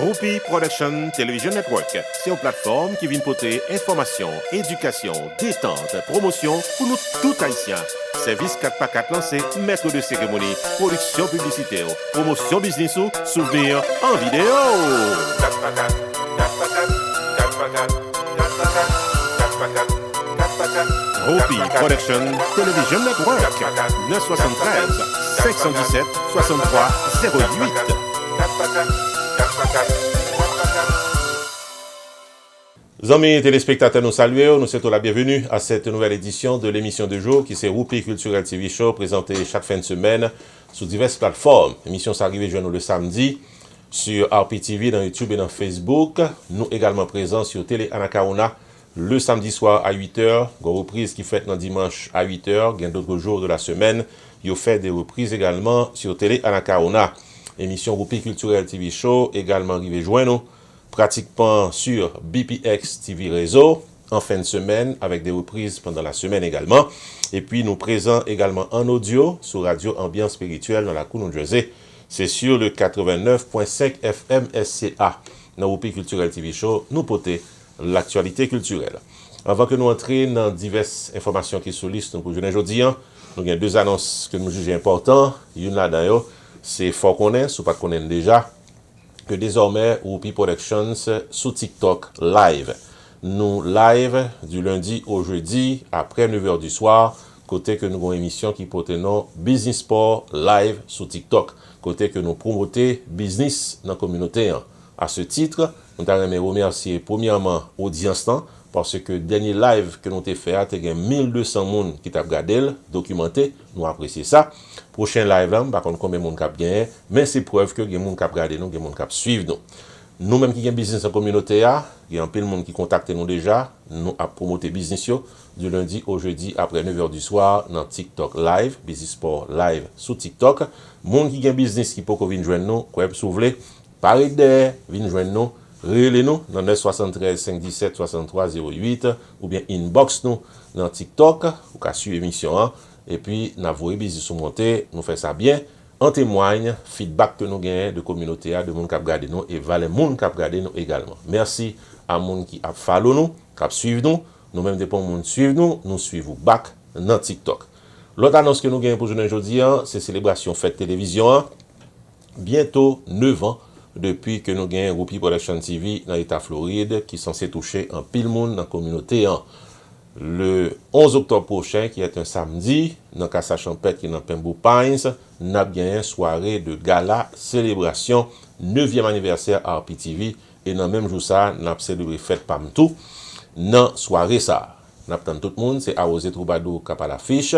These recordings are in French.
Roupi Production Television Network, c'est une plateforme qui vient porter information, éducation, détente, promotion pour nous tout haïtiens. Service 4x4 lancé, maître de cérémonie, production publicitaire, promotion business ou souvenir en vidéo. 4x4, 4x4, 4x4, 4x4. Roupi Production Television Network, 973 517 63 08. Amis téléspectateurs, nous saluons, nous souhaitons la bienvenue à cette nouvelle édition de l'émission de jour qui c'est Roupi Culturel TV Show, présentée chaque fin de semaine sur diverses plateformes. L'émission s'arrive le samedi sur RPTV, dans YouTube et dans Facebook. Nous également présents sur Télé Anacaona le samedi soir à 8h. Une reprise qui fait dans dimanche à 8h. Il y a d'autres jours de la semaine. Il fait des reprises également sur Télé Anacaona. Émission Roupi Culturel TV Show, également arrivé joindre pratiquement sur BPX TV Réseau en fin de semaine avec des reprises pendant la semaine également. Et puis nous présents également en audio sur Radio Ambiance Spirituelle dans la cour New Jersey. C'est sur le 89.5 FM SCA. Dans Roupi Culturel TV Show, nous porter l'actualité culturelle. Avant que nous entrions dans diverses informations qui sont listes pour aujourd'hui, nous avons deux annonces que nous jugeons importantes. Une là-dedans, c'est fort qu'on est, ou pas qu'on est déjà, que désormais, Roupi Productions sur TikTok live. Nous live du lundi au jeudi, après 9h du soir, côté que nous avons une émission qui porte le nom Business Sport live sur TikTok. Côté que nous promotons business dans la communauté. À ce titre, nous allons remercier premièrement l'audience, parce que le dernier live que nous avons fait, il y a 1200 personnes qui ont regardé, documenté, nous apprécions ça. Prochain live, là, par contre, combien de monde qui gagné, mais c'est preuve que il y a des gens qui regardent nous, il y a des gens qui suivent nous. Nous-mêmes qui avons business en communauté, il y a un peu de monde qui contacte nous déjà, nous avons promoté business du lundi au jeudi après 9h du soir dans TikTok live, Business Sport live sur TikTok. Monde qui a business qui peut venir joindre nous, quoi si vous voulez, parlez de, venir joindre nous. Relez-nous dans 973 517 63 08 ou bien inbox nous dans TikTok ou qu'à suivre l'émission et puis nous avons business sur monter, nous fait ça bien. En témoigne feedback que nous gagnons de communauté de monde qui a regardé nous et valait monde qui a regardé nous également. Merci à monde qui a follow nous, qui a suivi nous, nous même dépend monde suivre nous, nous suivons back dans TikTok. L'autre annonce que nous gagnons pour aujourd'hui, c'est célébration fête télévision. Bientôt 9 ans depuis que nous gagnons Roupi Production TV dans l'État Floride, qui est censé toucher un pile monde dans la communauté. Le 11 octobre prochain, qui est un samedi, dans Casa Champêtre, qui est dans Pembroke Pines, nous avons gagné une soirée de gala célébration 9e anniversaire à RPTV. Et dans le même jour, ça, nous avons célébré fête Pamtou. Dans la soirée, ça, nous avons tout le monde, c'est Arrosé Troubadour qui a l'affiche.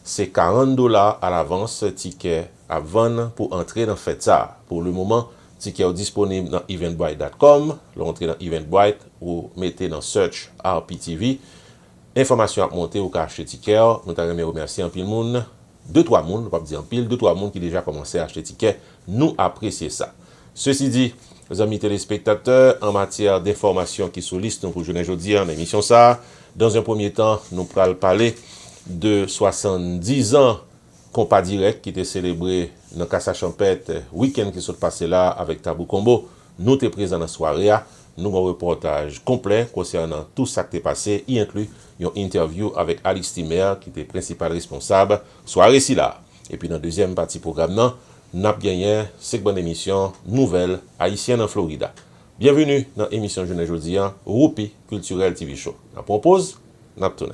C'est $40 à l'avance, ticket à vendre pour entrer dans fête ça. Pour le moment, ticket est disponible dans eventbrite.com. Vous entrez dans Eventbrite, vous mettez dans Search RPTV. Information à monter ou acheter ticket. Nous t'avons remercié un pile monde. 2-3 monde, on va dire un pile, 2-3 monde qui déjà commencé à acheter ticket. Nous apprécions ça. Ceci dit, les amis téléspectateurs, en matière d'informations qui sont listes pour aujourd'hui en émission ça, dans un premier temps, nous allons parler de 70 ans compas direct qui était célébré dans Casa Champêtre week-end qui s'est passé là avec Tabou Combo. Nous sommes présents dans la soirée. Nous avons un reportage complet concernant tout ça qui est passé, y inclut une interview avec Alex Timer qui était principal responsable. Soirée ici là. Et puis dans la deuxième partie programme, nous avons gagné cette bonne émission nouvelle haïtienne en Florida. Bienvenue dans l'émission Journée Jeudi, Roupi Culturel TV Show. On propose, nous tourné.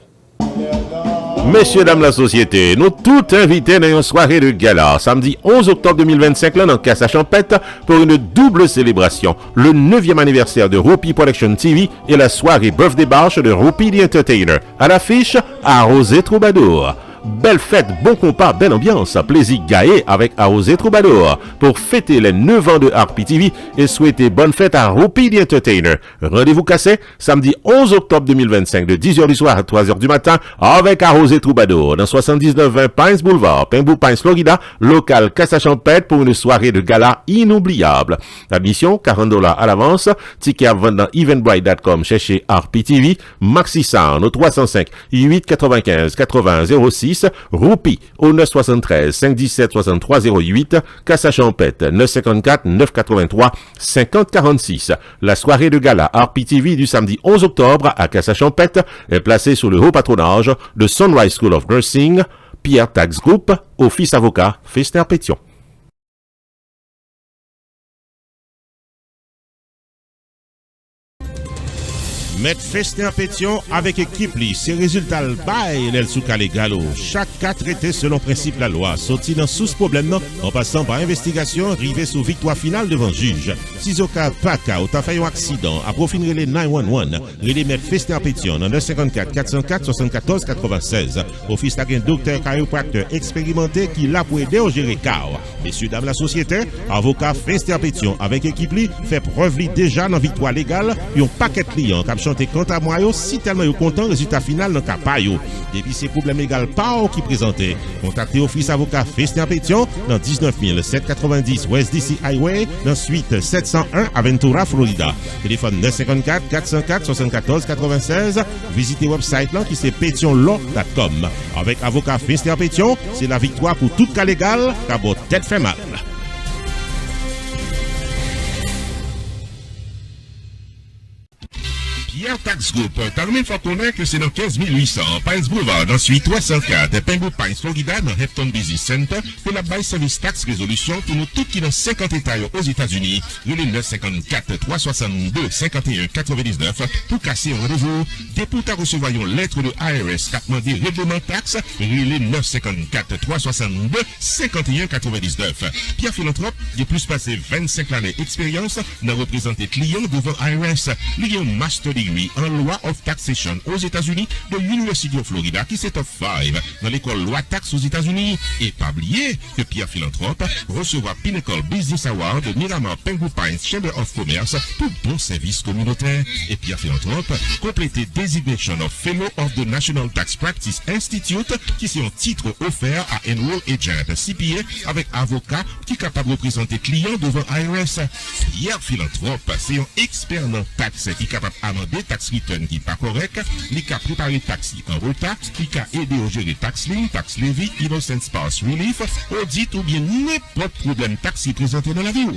Messieurs, dames, la société, nous tous invités dans une soirée de gala, samedi 11 octobre 2025, là, dans Casa Champêtre, pour une double célébration, le 9e anniversaire de Roupi Production TV et la soirée Birthday Bash de Roupi the Entertainer. À l'affiche, Arrosé Troubadour. Belle fête, bon compas, belle ambiance, plaisir gaé avec Arrosé Troubadour pour fêter les 9 ans de RPTV et souhaiter bonne fête à Roupi the Entertainer. Rendez-vous cassé samedi 11 octobre 2025 de 10h du soir à 3h du matin avec Arrosé Troubadour dans 7920 Pines Boulevard, Pembroke Pines, Florida, local Casa Champêtre pour une soirée de gala inoubliable. Admission $40 à l'avance, ticket à vendre dans eventbrite.com, cherchez RPTV, Maxi Sound au 305 895 80 06 service, Roupi au 973 517 6308, Cassa Champette 954 983 5046. La soirée de gala RPTV du samedi 11 octobre à Cassa Champette est placée sous le haut patronage de Sunrise School of Nursing, Pierre Tax Group, Office Avocat, Fester Pétion. Maître Fester Pétion avec équipe li, ses résultats le bail l'el sous calé galo. Chaque cas traité selon principe la loi, sorti dans sous problème non, en passant par investigation, arrivé sous victoire finale devant juge. Si au cas pas cas, ou t'as fait un accident, à profiter les 911, les Maître Fester Pétion en 954 404 74 96. Office d'un docteur chiropracteur expérimenté qui l'a pour aider au gérer cas. Messieurs, dames, la société, avocat Fester Pétion avec équipe li, fait preuve li déjà dans victoire légale, et un paquet de clients qui chanter quant à moi, si tellement yo content, résultat final dans cas pas yo. Depuis ces problèmes légaux pas qui présenté, contactez Office Avocat Fester Pétion dans 19 790 West DC Highway, dans suite 701 Aventura, Florida. Téléphone 954 404 74 96. Visitez website là qui c'est pétionlaw.com. Avec Avocat Fester Pétion, c'est la victoire pour tout cas légal, car votre tête fait mal. Pierre Tax Group, termine faut connaître que c'est dans 15 800, Pines Boulevard, dans suite 304, Penguin Pines, Florida, dans Hampton Business Center, pour la bail service tax résolution pour nous tous qui dans 50 États aux États-Unis, le 954 362 51 99, pour casser un rendez-vous, dès pour recevoir une lettre de IRS qui a demandé règlement taxe, le 954 362 51 99. Pierre Philanthrope, il a plus passé 25 années d'expérience, n'a représenté clients devant IRS, lui un master degree en loi of taxation aux États-Unis de l'University of Florida qui c'est top 5 dans l'école loi taxe aux États-Unis. Et pas oublier que Pierre Philanthrope recevra Pinnacle Business Award de Miramar Penguin Pines Chamber of Commerce pour bon service communautaire. Et Pierre Philanthrope complété Designation of Fellow of the National Tax Practice Institute qui c'est un titre offert à Enroll Agent CPA avec avocat qui est capable de représenter clients devant IRS. Pierre Philanthrope c'est un expert dans taxe qui est capable d'amender tax return qui pas correct, li ka préparer taxi en retard, qui ka aider au gérer tax lien, tax levy, innocent spouse relief, audit ou bien n'importe problème taxi présenté dans la vie.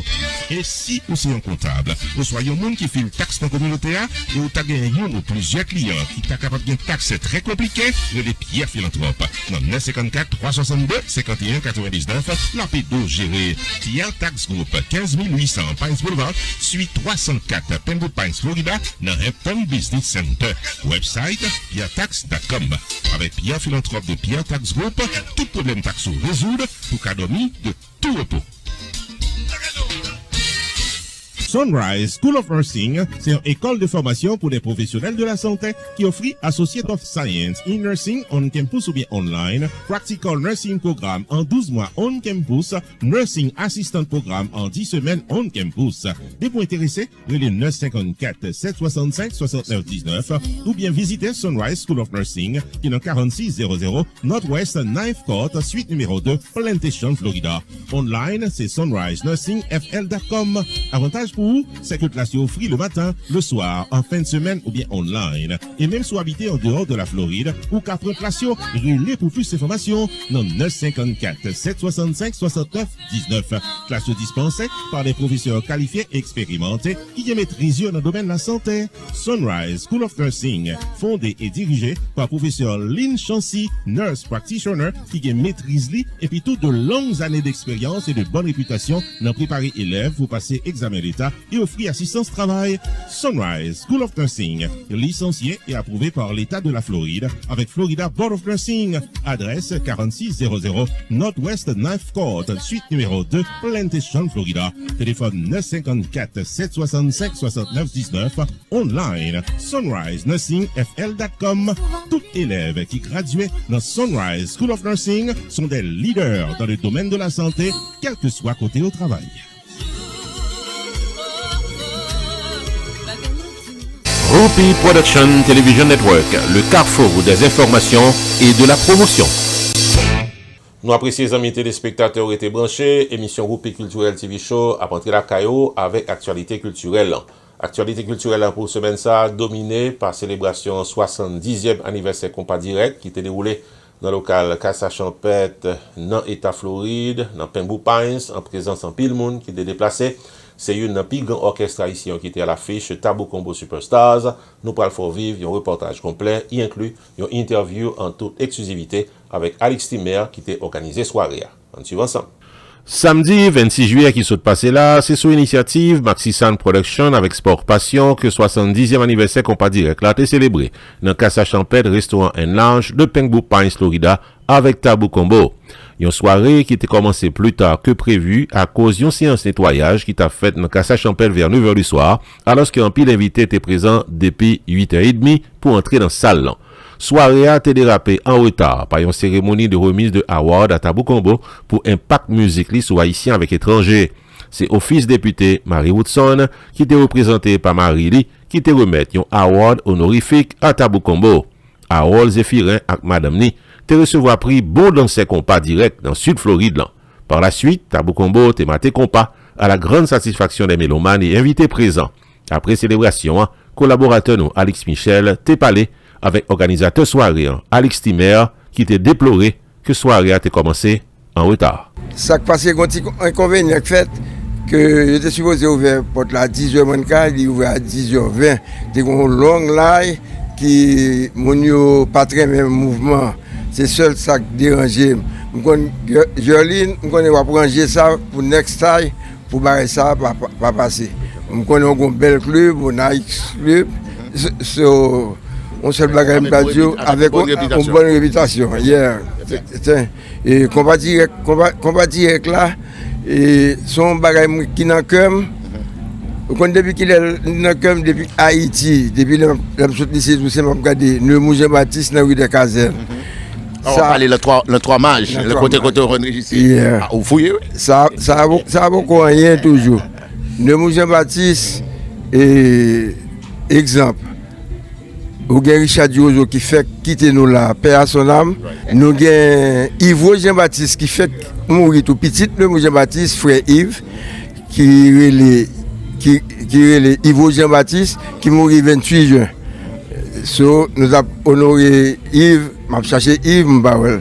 Et si vous êtes un comptable, vous soyez un monde qui fait une taxe dans la communauté et vous avez un ou plusieurs clients qui sont capables de taxe très compliqué, le Pierre Philanthrope. Dans 954 362 51 99, la P12 gérée. Pierre Tax Group, 15 800 Pines Boulevard, suite 304 Penguin Pines, Florida, dans Hampton Business Center. Website pierretax.com. Avec Pierre Philanthrope de Pierre Tax Group, tout problème taxo résoudre pour cadeau de tout repos. Sunrise School of Nursing, c'est une école de formation pour les professionnels de la santé qui offre Associate of Science in Nursing on campus ou bien online, Practical Nursing Programme en 12 mois on campus, Nursing Assistant Programme en 10 semaines on campus. Des points intéressés, les 954 765 69 19 ou bien visiter Sunrise School of Nursing qui est dans 4600 Northwest 9th Court, suite numéro 2, Plantation, Florida. Online, c'est sunrisenursingfl.com. Avantage pour vous, c'est que classe est offerte le matin, le soir, en fin de semaine ou bien online. Et même si vous habitez en dehors de la Floride ou qu'après classe, relais pour plus d'informations dans 954 765 69 19. Classe dispensée par des professeurs qualifiés et expérimentés qui maîtrisent dans le domaine de la santé. Sunrise School of Nursing, fondé et dirigé par professeur Lynn Chancy, nurse practitioner qui maîtrise et puis toutes de longues années d'expérience et de bonne réputation dans préparer élèves pour passer examen d'État et offrir assistance travail. Sunrise School of Nursing, licencié et approuvé par l'État de la Floride avec Florida Board of Nursing. Adresse 4600 Northwest 9th Court, suite numéro 2, Plantation, Florida. Téléphone 954 765 69 19. Online, sunrisenursingfl.com. Tout élève qui graduait dans Sunrise School of Nursing sont des leaders dans le domaine de la santé, quel que soit côté au travail. Roupi Production Television Network, le carrefour des informations et de la promotion. Nous apprécions les amis téléspectateurs été branchés, émission Roupi Culturel TV Show à rentrer la caillou avec actualité culturelle. Actualité culturelle pour semaine ça dominée par célébration 70e anniversaire Compas Direct qui était déroulé dans le local Casa Champêtre, dans l'État Floride, dans Pembou Pines, en présence en pile monde qui était déplacé. C'est une plus grand orchestre haïtien qui était à l'affiche, Tabou Combo Superstars. Nous parlons pour vivre un reportage complet, y inclut une interview en toute exclusivité avec Alex Timer qui était organisé soirée. On suit ensemble. Samedi 26 juillet qui s'est passé là, c'est sous initiative Maxi Sound Production avec Sport Passion que 70e anniversaire Compas Direct là été célébré dans Casa Champêtre Restaurant and Lounge de Pembou Pines, Florida avec Tabou Combo. Une soirée qui était commencée plus tard que prévu à cause d'une séance nettoyage qui t'a faite dans Casa Champêtre vers 9h du soir alors qu'un pile d'invités était présent depuis 8h30 pour entrer dans la salle. Soirée a été dérapée en retard par une cérémonie de remise de award à Tabou Combo pour Impact Music li sous haïtien avec étrangers. C'est office député Marie Woodson qui était représenté par Marie Li qui te remettre un award honorifique à Tabou Combo. Harold Zéphirin avec Madame Ni te recevoir prix bon dans ses compas direct dans Sud Floride. Par la suite, Tabou Combo te maté compas à la grande satisfaction des mélomanes et invités présents. Après célébration, collaborateur nous Alex Michel te parlé avec organisateur soirée Alex Timer qui t'a déploré que soirée a été commencé en retard. Ça passé un inconvénient fait que j'étais supposé ouvrir porte à 10h moins quart, il ouvert à 10h20. C'était une longue line qui mon pas très même mouvement. C'est seul ça qui dérangeait. Joline, on connaît pas ranger ça pour next time pour barrer ça pas passer. On connaît un bel club, on a X club. On seul bagage avec une bonne réputation. Yeah. Et combat direct là, et son bagage qui n'a comme depuis qu'il est dans comme depuis Haïti, depuis la lycée où c'est m'a regardé le musée Baptiste dans rue des Casernes. On va parler le 3 mages, le côté ici. Vous fouillez? Ça a beaucoup rien toujours. Le musée Baptiste et exemple. Nous avons Richard Diozo qui fait quitter nous là, paix à son âme. Nous avons Yves Jean-Baptiste qui fait mourir tout petit, le Jean-Baptiste, frère Yves, qui est Yves Jean-Baptiste, qui mourit le 28 juin. So, nous avons honoré Yves, m'a cherché Yves Mbawel.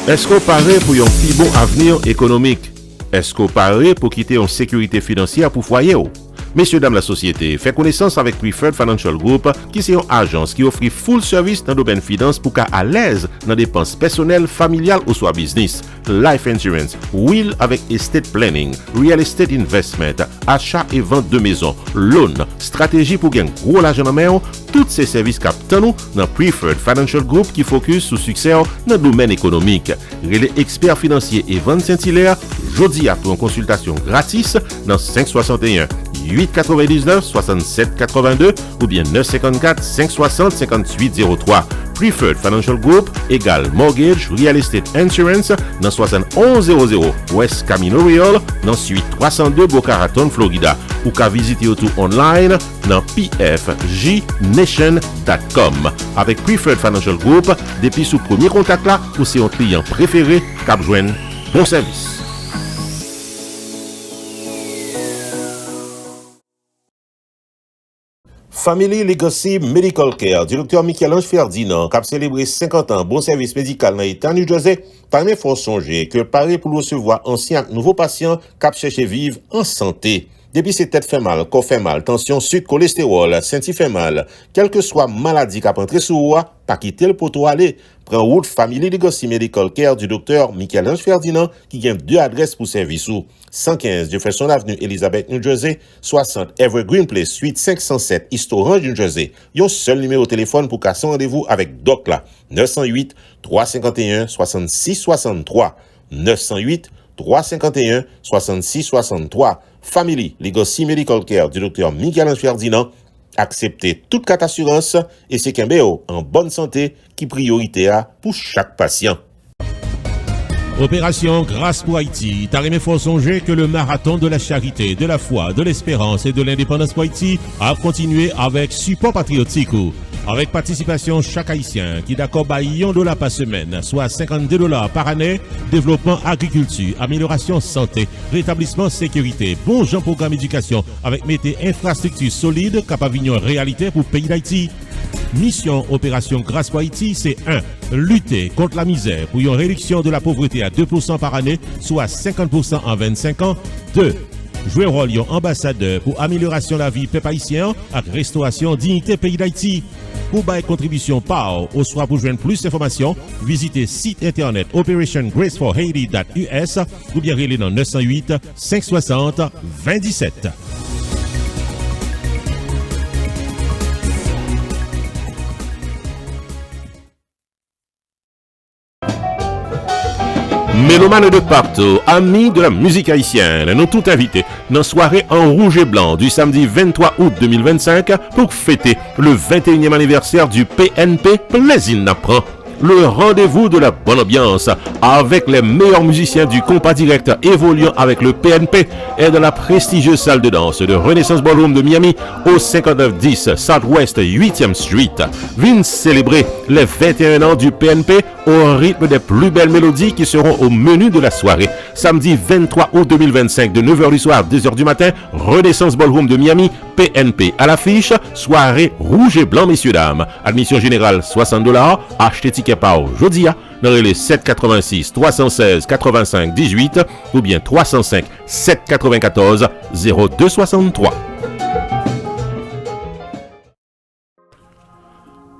Est-ce qu'on paraît pour un plus bon avenir économique? Est-ce qu'on paraît pour quitter une sécurité financière pour foyer? Messieurs, dames, la société fait connaissance avec Preferred Financial Group, qui est une agence qui offre full service dans le domaine finance pour qu'à à l'aise dans des dépenses personnelles, familiales ou soit business, life insurance, will avec estate planning, real estate investment, achat et vente de maison, loan, stratégie pour gagner gros l'argent en main, tous ces services captent nous dans Preferred Financial Group qui focus sur succès dans le domaine économique. Les experts financiers et ventes Saint-Hilaire, jeudi à pour une consultation gratis dans 561 899 67 82 ou bien 954 560 58 03. Preferred Financial Group égale Mortgage Real Estate Insurance dans 7100 West Camino Real dans suite 302 Boca Raton, Florida ou qu'à visiter tout online dans pfjnation.com. Avec Preferred Financial Group, depuis sous premier contact là, ou c'est un client préféré cap joindre bon service. Family Legacy Medical Care, du Dr. Michel-Ange Ferdinand, qui a célébré 50 ans bon service médical dans l'État New Jersey, parmi faut songer que paré pour recevoir anciens et nouveaux patients qui cherchent vivre en santé. Depuis ces têtes fait mal, corps fait mal, tension, sucre, cholestérol, senti fait mal, quelle que soit maladie qui a entré sous vous, pas quitter le poteau aller. Prends route Family Legacy Medical Care du Dr. Michel-Ange Ferdinand qui gagne 2 adresses pour service ou 115 Jefferson Avenue, Elizabeth, New Jersey, 60 Evergreen Place, suite 507 East Orange, New Jersey. Yon seul numéro de téléphone pour casser rendez-vous avec Doc là, 908 351 66 63 908 351 66 63. Family Legacy Medical Care du Dr. Michel-Ange Ferdinand. Acceptez toute carte assurance et c'est qu'un BO en bonne santé qui priorité pour chaque patient. Opération Grâce pour Haïti. T'as remis faut songer que le marathon de la charité, de la foi, de l'espérance et de l'indépendance pour Haïti a continué avec support patriotique. Avec participation chaque Haïtien qui d'accord $1 million par semaine, soit $52 par année, développement agriculture, amélioration santé, rétablissement sécurité, bon genre programme éducation avec métier infrastructure solide capable de réalité pour le pays d'Haïti. Mission Opération Grâce pour Haïti, c'est 1. Lutter contre la misère pour une réduction de la pauvreté à 2% par année, soit 50% en 25 ans. 2. Jouer rôle ambassadeur pour amélioration de la vie peuple haïtien avec restauration dignité pays d'Haïti. Pour bailler contribution par ou soit pour joindre plus d'informations, visitez site internet operationgraceforhaiti.us ou bien relais dans 908 560 2017. Mélomanes de partout, amis de la musique haïtienne, nous tous invités dans la soirée en rouge et blanc du samedi 23 août 2025 pour fêter le 21e anniversaire du PNP Plaisir n'apprend. Le rendez-vous de la bonne ambiance avec les meilleurs musiciens du compas direct évoluant avec le PNP est dans la prestigieuse salle de danse de Renaissance Ballroom de Miami au 5910 Southwest 8e Street. Viens célébrer les 21 ans du PNP au rythme des plus belles mélodies qui seront au menu de la soirée. Samedi 23 août 2025 de 9h du soir à 2h du matin, Renaissance Ballroom de Miami, PNP à l'affiche, soirée rouge et blanc messieurs dames. Admission générale $60, achetez ticket par Jodia dans les 786 316 85 18 ou bien 305 794 0263.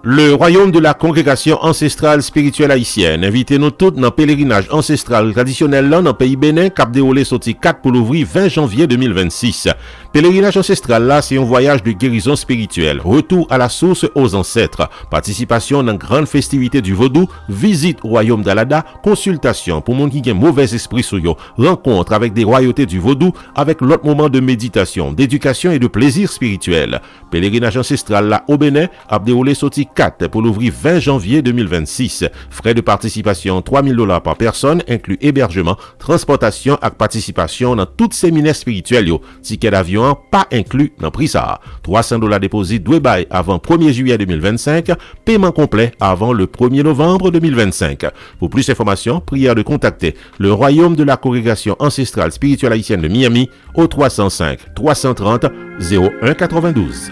Le royaume de la congrégation ancestrale spirituelle haïtienne invite nous toutes dans le pèlerinage ancestral traditionnel là dans le pays Bénin cap déroulé sorti 4 pour l'ouvrir 20 janvier 2026. Pèlerinage ancestral là, c'est un voyage de guérison spirituelle, retour à la source aux ancêtres, participation dans grande festivité du vaudou, visite au royaume d'Alada, consultation pour monde qui a mauvais esprit sur yo, rencontre avec des royautés du vaudou avec l'autre moment de méditation, d'éducation et de plaisir spirituel. Pèlerinage ancestral là au Bénin a déroulé sorti 4 pour l'ouvrir 20 janvier 2026. Frais de participation $3000 par personne, inclus hébergement, transportation et participation dans tout séminaire spirituel yo. Ticket d'avion pas inclus dans prix ça. $300 déposé doit bail avant 1er juillet 2025, paiement complet avant le 1er novembre 2025. Pour plus d'informations, prière de contacter le royaume de la congrégation ancestrale spirituelle haïtienne de Miami au 305 330 0192.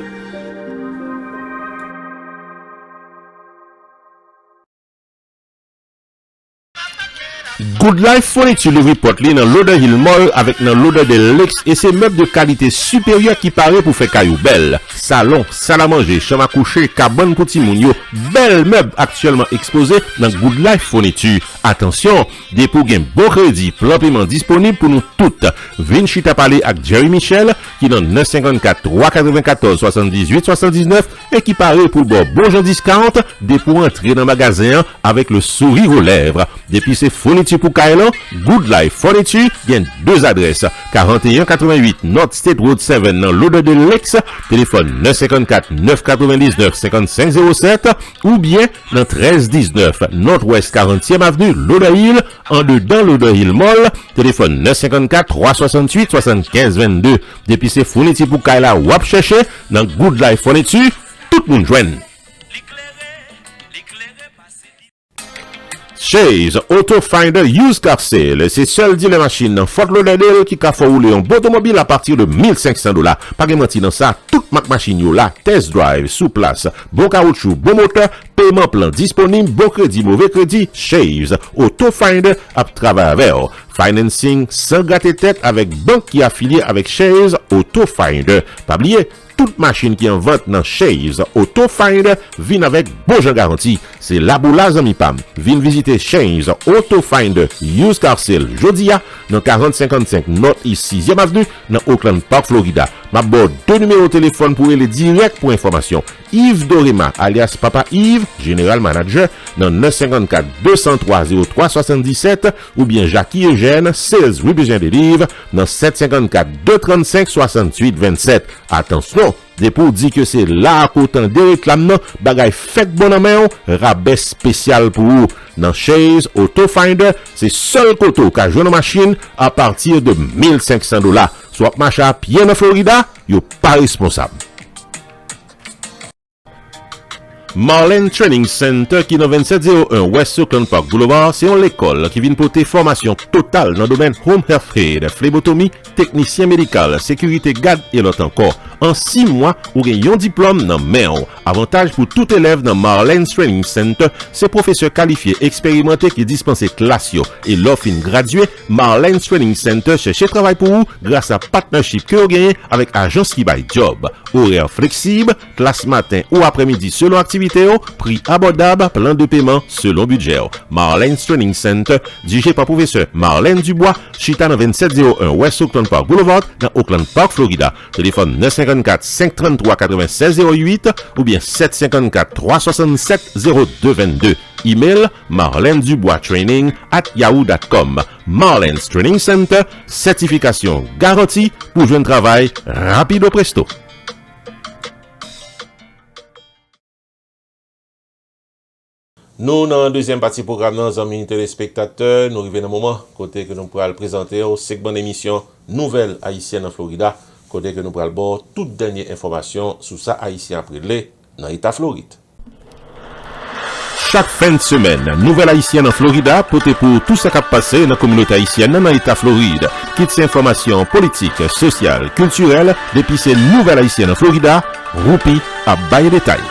Good Life Furniture livre porte dans l'odeur Hill Mall avec dans l'odeur de Lex et ses meubles de qualité supérieure qui paraît pour faire caillou belle. Salon, salle à manger, chambre à coucher, cabane pour petit moun yo, belle meuble actuellement exposé dans Good Life Furniture. Attention, des pour gain bon crédit, plan paiement disponible pour nous toutes. Vin chita parler avec Jerry Michel qui dans 954 394 78 79 et qui paraît pour bon Jean discount des pour entrer dans le magasin avec le sourire aux lèvres. Depuis ces fournitures pour Kailan, Good Life Furniture, il y a deux adresses. 4188 North State Road 7 dans l'odeur de Lex, téléphone 954 999 5507 ou bien dans 1319 Northwest 40e Avenue, l'odeur Hill, en dedans l'odeur Hill Mall, téléphone 954 368 75 22. Depuis ces fournitures pour Kailan, wap chercher dans Good Life Furniture, tout le monde joigne. Chase Auto Finder Used Car Sale, c'est seul dit les machines dans Fort Lauderdale qui a fait rouler un bon automobile à partir de $1,500. Pas de mentir dans ça, toute ma machine yo là, test drive, sous place, bon caoutchouc, bon moteur, paiement plan disponible, bon crédit, mauvais crédit, Chase Auto Finder a travaillé avec financing sans gâter tête avec banque qui est affiliée avec Chase Auto Finder. Pas oublier, toute machine qui en vente dans Chase Auto Finder vient avec bon jeu garanti. C'est la boula zami pam. Vin visiter Chase Auto Finder Used Car Sale Jodia dans 4055 North East 6e Avenue dans Oakland Park, Florida. Ma bord deux numéros de téléphone pour les direct pour information. Yves Dorema alias Papa Yves, General Manager dans 954 203 0377 ou bien Jackie Eugène, Sales Representative dans 754 235 68 27. Attention, des pour dire que c'est là à côté des réclames, bagay fait bon en main, rabais spécial pour vous. Dans Chase Auto Finder, c'est seul koto qui a joué une machine à partir de $1,500. Soit marché à pied en Florida, yo pas responsable. Marlin Training Center qui dans 2701 West Oakland Park Boulevard, c'est l'école qui vient porter formation totale dans le domaine home health aid, phlébotomie, technicien médical, sécurité garde et l'autre encore. En 6 mois, ou gagnez un diplôme dans main. Avantage pour tout élève dans Marlin Training Center, c'est professeurs qualifiés, expérimentés qui dispensent classe et l'offre gradué. Marlin Training Center cherche travail pour vous grâce à partnership que vous gagnez avec agence qui bail job. Horaire flexible, classe matin ou après-midi selon activité, prix abordable, plan de paiement selon budget. Marlin Training Center, dirigé par professeur Marlène Dubois, chita dans 2701 West Oakland Park Boulevard, dans Oakland Park, Florida. Téléphone 954 533 96 08 ou bien 754 367 0222. Email marlenduboistraining@yahoo.com. Marlen's Training Center, certification garantie pour jouer un travail rapide au presto. Nous, dans la deuxième partie programme, nos amis téléspectateurs, nous arrivons dans un moment, côté que nous pourrons présenter au segment d'émission Nouvelle Haïtienne en Florida, côté que nous pourrons voir toute dernière information sur ça Haïtien après dans l'État Floride. Chaque fin de semaine, Nouvelle Haïtienne en Florida, portée pour tout ce qui a passé dans la communauté haïtienne dans l'État Floride. Quitte ces informations politiques, sociales, culturelles, depuis ces Nouvelle Haïtienne en Florida, Roupi à bail détail.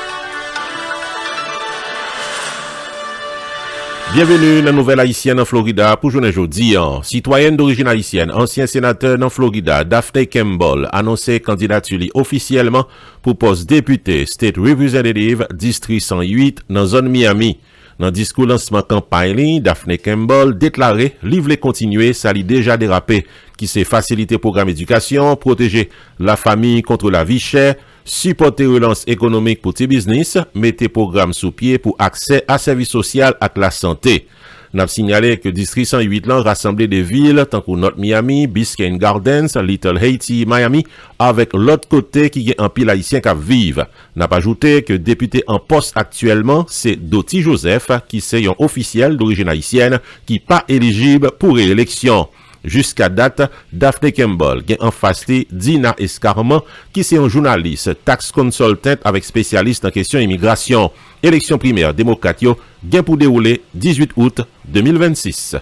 Bienvenue dans la Nouvelle Haïtienne en Florida pour journée aujourd'hui. Citoyenne d'origine haïtienne, ancien sénateur dans Florida, Daphne Campbell, annoncé candidature officiellement pour poste député State Representative District 108 dans zone Miami. Dans discours lancement campagne, Daphne Campbell déclaré livre continuer, ça lui déjà dérapé, qui s'est faciliter programme éducation, protéger la famille contre la vie chère, supporter relance économique pour tes business, mettez programme sous pied pour accès à services sociaux et la santé. N'a signalé que district 108 là rassemblé des villes tant que North Miami, Biscayne Gardens, Little Haiti, Miami avec l'autre côté qui est un pile haïtien qui vivent. N'a pas ajouté que député en poste actuellement, c'est Doty Joseph qui c'est un officiel d'origine haïtienne qui pas éligible pour réélection. Jusqu'à date, Daphne Campbell gen en face Dina Escarment qui c'est un journaliste, tax consultant avec spécialiste en question immigration. Élection primaire démocrate gen pour dérouler 18 août 2026.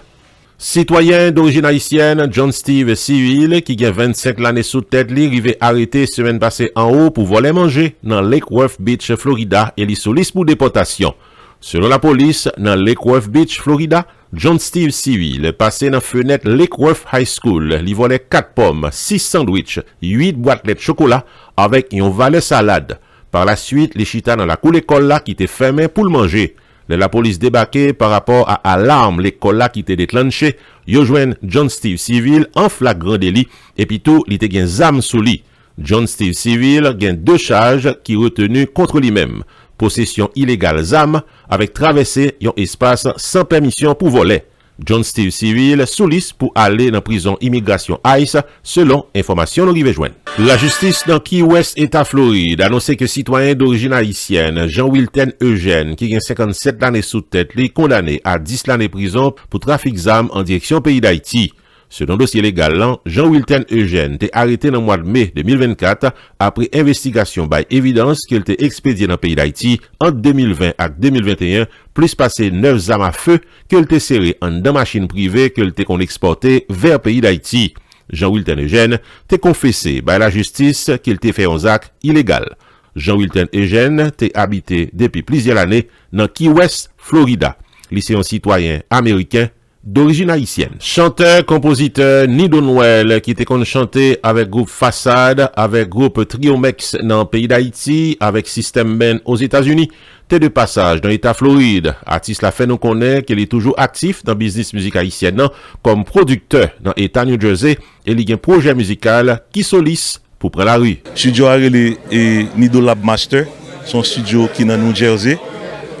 Citoyen d'origine haïtienne, John Steve Civil, qui a 25 l'année sous tête, li rivé arrêté semaine passée en haut pour voler manger dans Lake Worth Beach, Florida, et li sous liste pour déportation. Selon la police, dans Lake Worth Beach, Florida, John Steve Civil passé dans fenêtre Lake Worth High School, li volait 4 pommes, 6 sandwichs, 8 boîtes de chocolat avec un valet salade. Par la suite, les chita dans la cour l'école là qui était fermée pour le manger. La police débarquait par rapport à alarme l'école là qui était déclenchée, yo joignent John Steve Civil en flagrant délit et puis tout, il était gen zam sous lui. John Steve Civil gen 2 charges qui retenues contre lui-même. Possession illégale zam avec traverser un espace sans permission pour voler. John Steve Civil sous liste pour aller dans prison immigration ICE selon information arrivée jointe. La justice dans Key West, État Floride, annoncé que citoyen d'origine haïtienne Jean-Wilton Eugène, qui a 57 années sous tête, est condamné à 10 années prison pour trafic d'armes en direction pays d'Haïti. Selon dossier légal, Jean-Wilton Eugène était arrêté dans le mois de mai 2024 après investigation by évidence qu'il était expédié dans le pays d'Haïti entre 2020 et 2021, plus passé 9 armes à feu qu'il était serré en deux machines privées qu'il était qu'on exporté vers le pays d'Haïti. Jean-Wilton Eugène était confessé by la justice qu'il était fait un acte illégal. Jean-Wilton Eugène était habité depuis plusieurs années dans Key West, Florida. Lycéen citoyen américain d'origine haïtienne. Chanteur, compositeur Nido Noël qui était qu'on chanté avec groupe Façade, avec groupe Triomex dans le pays d'Haïti, avec System Ben aux États-Unis. T'es de passage dans l'État Floride. Artiste la fait nous connaît qu'il est toujours actif dans le business musique haïtienne comme producteur dans l'État New Jersey et il y a un projet musical qui soliste pour prendre la rue. Studio Arele et Nido Lab Master, son studio qui est dans New Jersey.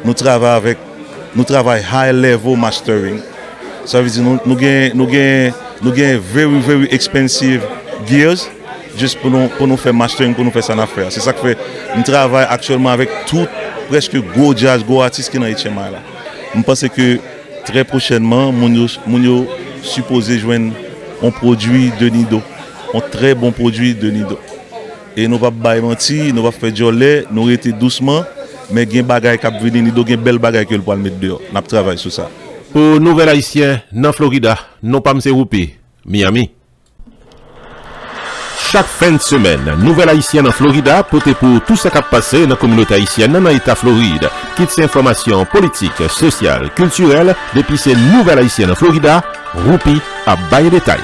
Nous travaillons high level mastering. Ça veut dire nous gagnons very expensive gears juste pour nous faire mastering, pour nous faire ça en affaire. C'est ça que fait nous travaillons actuellement avec tout presque gros jazz, gros artistes qui sont dans HMI là. Je pense que très prochainement nous supposé joindre un produit de Nido, un très bon produit de Nido. Et nous va pas mentir, nous va faire joler, nous rester doucement mais gen bagay k'ap vini ni do gen bel bagay que le pour mettre dehors. N'a travail sur ça. Pour nouvel haïtien dans Florida, non pas m'se Whoopi, Miami. Chaque fin de semaine, Nouvelle Haïtienne en Florida pote pour tout ce qui a passé dans la communauté haïtienne dans l'État Floride. Quitte informations politiques, sociales, culturelles, depuis ces Nouvelle Haïtienne en Florida, Whoopi a baillé détail.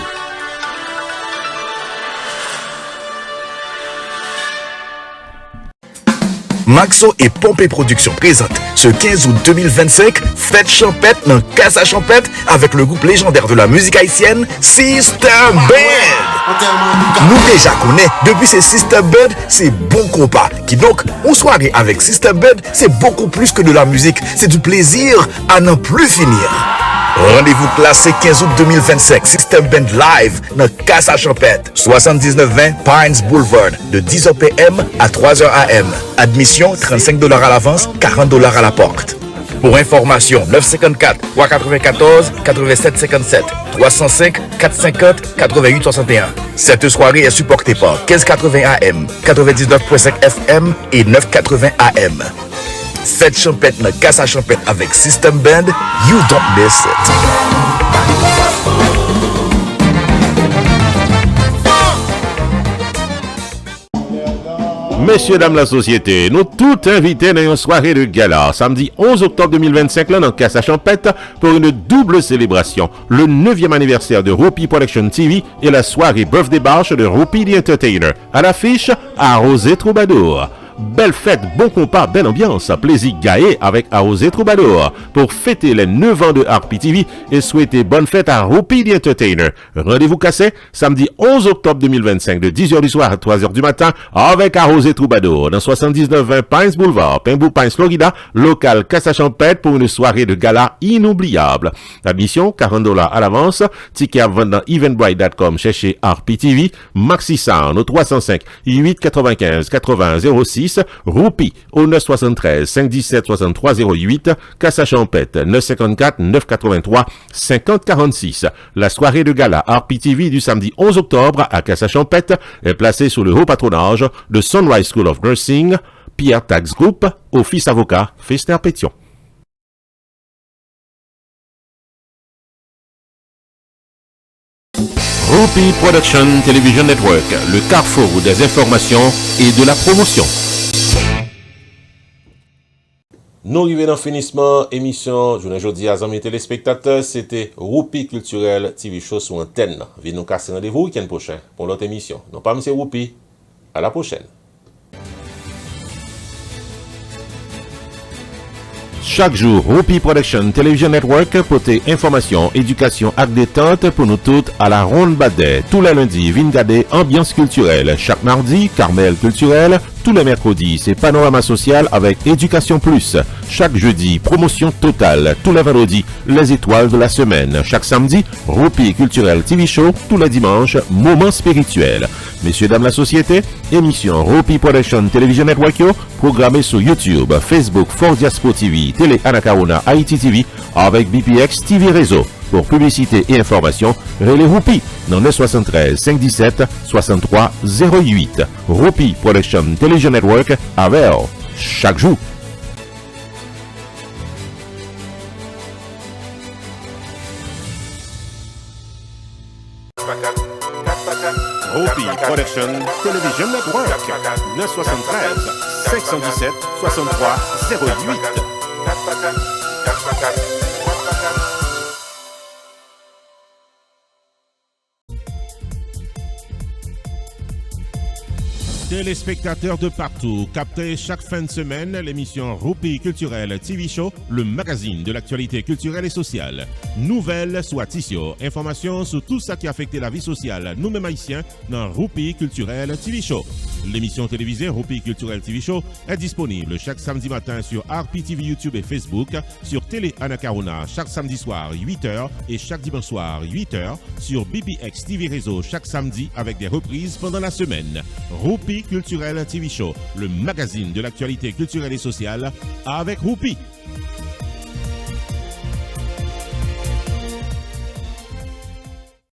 Maxo et Pompé Productions présente ce 15 août 2025 Fête Champêtre dans Casa Champêtre avec le groupe légendaire de la musique haïtienne System Band. Nous déjà connaissons, depuis ces System Band, c'est bon compas. Qui donc, une soirée avec System Band, c'est beaucoup plus que de la musique, c'est du plaisir à n'en plus finir. Rendez-vous classé 15 août 2025, System Band Live dans Casa Champêtre, 7920 Pines Boulevard, de 10h PM à 3h AM. Admission $35 à l'avance, $40 à la porte. Pour information, 954 394 8757 305 450 88 61. Cette soirée est supportée par 1580 AM, 99.5 FM et 980 AM. Fête champêtre dans Casa Champêtre avec System Band, you don't miss it. Messieurs, dames, la société, nous tous invités dans une soirée de gala, samedi 11 octobre 2025, là, dans Casa Champêtre, pour une double célébration. Le 9e anniversaire de Whoopi Production TV et la soirée Birthday Bash de Whoopi the Entertainer. À l'affiche, Arrosé Troubadour. Belle fête, bon compas, belle ambiance, plaisir gaé avec Arrosé Troubadour pour fêter les 9 ans de RPTV et souhaiter bonne fête à Whoopi the Entertainer. Rendez-vous cassé samedi 11 octobre 2025 de 10h du soir à 3h du matin avec Arrosé Troubadour dans 7920 Pines Boulevard, Pembroke Pines, Florida, local Casa Champêtre pour une soirée de gala inoubliable. Admission $40 à l'avance, ticket à vendre dans eventbrite.com, cherchez RPTV, Maxi Sound au 305 895 80 06. Whoopi au 973 517 63 08, Casa Champêtre 954 983 50 46. La soirée de gala RPTV du samedi 11 octobre à Casa Champêtre est placée sous le haut patronage de Sunrise School of Nursing, Pierre Tax Group, Office Avocat, Fester Pétion. Whoopi Production Television Network, le carrefour des informations et de la promotion. Nous arrivons dans le finissement émission journée aujourd'hui à amis téléspectateurs, c'était Whoopi Culturel TV Show sur antenne. Venez nous casser rendez-vous week-end prochain pour l'autre émission. Non pas monsieur Whoopi, à la prochaine. Chaque jour, Whoopi Production Television Network pote information, éducation et détente pour nous toutes à la ronde badet. Tous les lundis, Vingade ambiance culturelle. Chaque mardi, Carmel culturel. Tous les mercredis, c'est Panorama Social avec Éducation Plus. Chaque jeudi, promotion totale. Tous les vendredis, les étoiles de la semaine. Chaque samedi, Whoopi Culturel TV Show. Tous les dimanches, Moments spirituels. Messieurs, dames, la société, émission Whoopi Production Television Network, programmée sur YouTube, Facebook, Fort Diaspo TV, Télé Anacarona, Haïti TV, avec BPX TV Réseau. Pour publicité et information, relais Whoopi dans 973 517 63 08. Whoopi Production Television Network avec chaque jour. Whoopi Production Television Network 973 517 63 08. Téléspectateurs de partout, captez chaque fin de semaine l'émission Whoopi Culturel TV Show, le magazine de l'actualité culturelle et sociale. Nouvelles soit ici, informations sur tout ça qui a affecté la vie sociale, nous-mêmes haïtiens, dans Whoopi Culturel TV Show. L'émission télévisée Whoopi Culturel TV Show est disponible chaque samedi matin sur RPTV YouTube et Facebook, sur Télé Anacarona chaque samedi soir 8h et chaque dimanche soir 8h, sur BPX TV Réseau chaque samedi avec des reprises pendant la semaine. Whoopi Culturel TV Show, le magazine de l'actualité culturelle et sociale avec Whoopi.